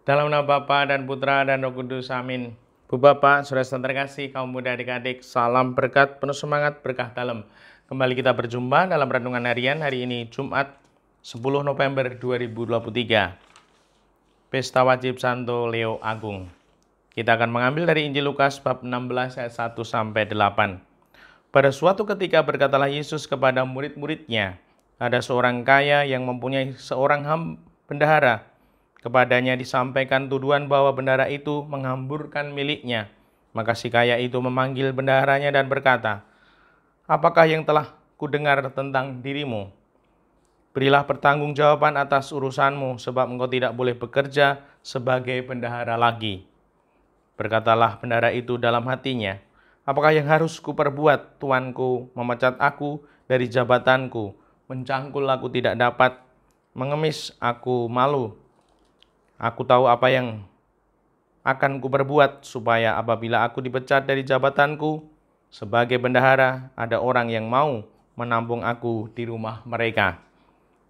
Dalam nama Bapa dan Putra dan Roh Kudus, amin. Bu Bapak, saudara-saudara terkasih, kaum muda adik-adik, salam berkat, penuh semangat, berkah dalam. Kembali kita berjumpa dalam renungan harian hari ini, Jumat 10 November 2023. Pesta Wajib Santo Leo Agung. Kita akan mengambil dari Injil Lukas bab 16 ayat 1-8. Pada suatu ketika berkatalah Yesus kepada murid-muridnya, ada seorang kaya yang mempunyai seorang bendahara. Kepadanya disampaikan tuduhan bahwa bendahara itu menghamburkan miliknya. Maka si kaya itu memanggil bendaharanya dan berkata, "Apakah yang telah kudengar tentang dirimu? Berilah pertanggungjawaban atas urusanmu, sebab engkau tidak boleh bekerja sebagai bendahara lagi." Berkatalah bendahara itu dalam hatinya, "Apakah yang harus kuperbuat? Tuanku memecat aku dari jabatanku, mencangkul aku tidak dapat, mengemis aku malu. Aku tahu apa yang akan kuperbuat supaya apabila aku dipecat dari jabatanku sebagai bendahara, ada orang yang mau menampung aku di rumah mereka."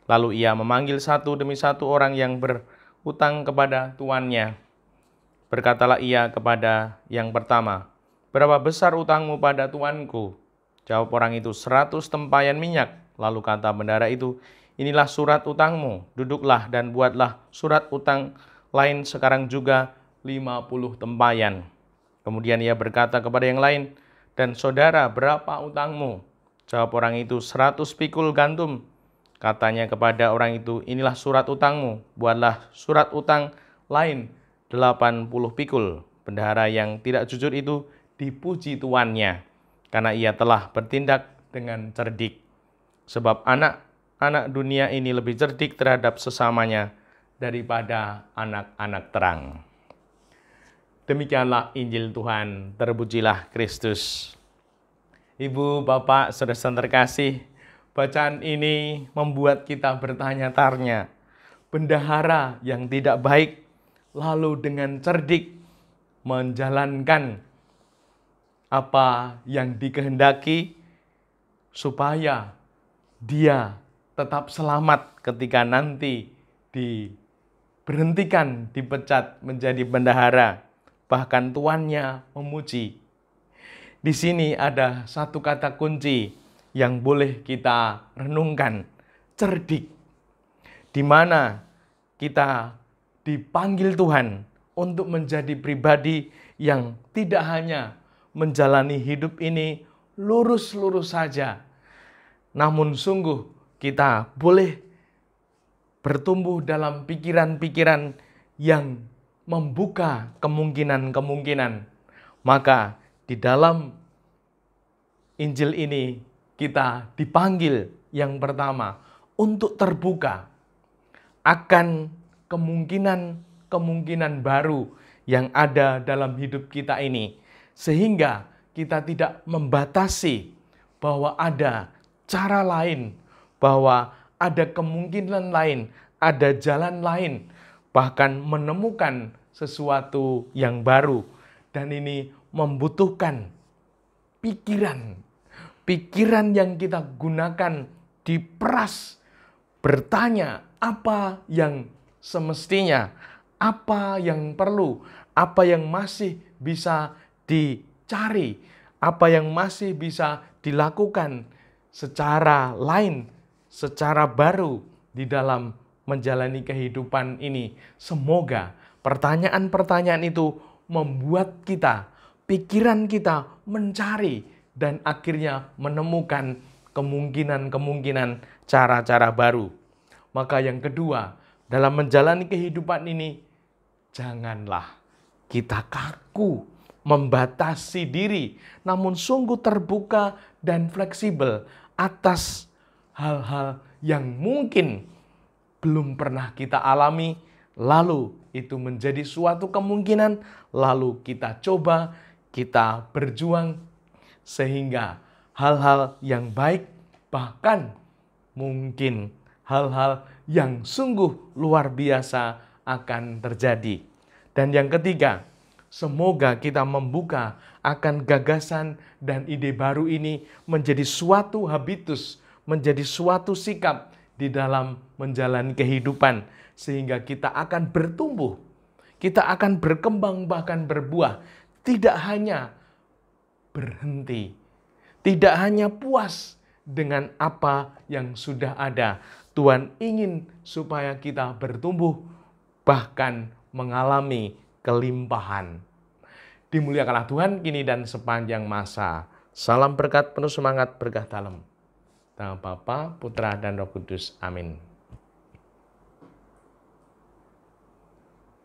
Lalu ia memanggil satu demi satu orang yang berhutang kepada tuannya. Berkatalah ia kepada yang pertama, "Berapa besar utangmu pada tuanku?" Jawab orang itu, 100 tempayan minyak. Lalu kata bendahara itu, "Inilah surat utangmu, duduklah dan buatlah surat utang lain sekarang juga 50 tempayan. Kemudian ia berkata kepada yang lain, "Dan saudara, berapa utangmu?" Jawab orang itu, 100 pikul gandum. Katanya kepada orang itu, "Inilah surat utangmu, buatlah surat utang lain 80 pikul. Bendahara yang tidak jujur itu dipuji tuannya, karena ia telah bertindak dengan cerdik. Sebab anak-anak dunia ini lebih cerdik terhadap sesamanya daripada anak-anak terang." Demikianlah Injil Tuhan, terpujilah Kristus. Ibu, Bapak, saudara-saudara terkasih, bacaan ini membuat kita bertanya-tanya. Bendahara yang tidak baik lalu dengan cerdik menjalankan apa yang dikehendaki supaya dia tetap selamat ketika nanti diberhentikan, dipecat menjadi bendahara. Bahkan tuannya memuji. Di sini ada satu kata kunci yang boleh kita renungkan, cerdik. Di mana kita dipanggil Tuhan untuk menjadi pribadi yang tidak hanya menjalani hidup ini lurus-lurus saja, namun sungguh kita boleh bertumbuh dalam pikiran-pikiran yang membuka kemungkinan-kemungkinan. Maka di dalam Injil ini kita dipanggil yang pertama untuk terbuka akan kemungkinan-kemungkinan baru yang ada dalam hidup kita ini. Sehingga kita tidak membatasi bahwa ada cara lain, bahwa ada kemungkinan lain, ada jalan lain, bahkan menemukan sesuatu yang baru. Dan ini membutuhkan pikiran yang kita gunakan diperas, bertanya apa yang semestinya, apa yang perlu, apa yang masih bisa dicari, apa yang masih bisa dilakukan secara lain, secara baru di dalam menjalani kehidupan ini. Semoga pertanyaan-pertanyaan itu membuat kita, pikiran kita mencari dan akhirnya menemukan kemungkinan-kemungkinan cara-cara baru. Maka yang kedua, dalam menjalani kehidupan ini, janganlah kita kaku, membatasi diri, namun sungguh terbuka dan fleksibel atas hal-hal yang mungkin belum pernah kita alami, lalu itu menjadi suatu kemungkinan, lalu kita coba, kita berjuang, sehingga hal-hal yang baik, bahkan mungkin hal-hal yang sungguh luar biasa akan terjadi. Dan yang ketiga, semoga kita membuka akan gagasan dan ide baru ini menjadi suatu habitus, menjadi suatu sikap di dalam menjalani kehidupan, sehingga kita akan bertumbuh, kita akan berkembang bahkan berbuah. Tidak hanya berhenti, tidak hanya puas dengan apa yang sudah ada. Tuhan ingin supaya kita bertumbuh, bahkan mengalami kelimpahan. Dimuliakanlah Tuhan kini dan sepanjang masa. Salam berkat penuh semangat berkah dalam. Nama Bapa, Putra, dan Roh Kudus. Amin.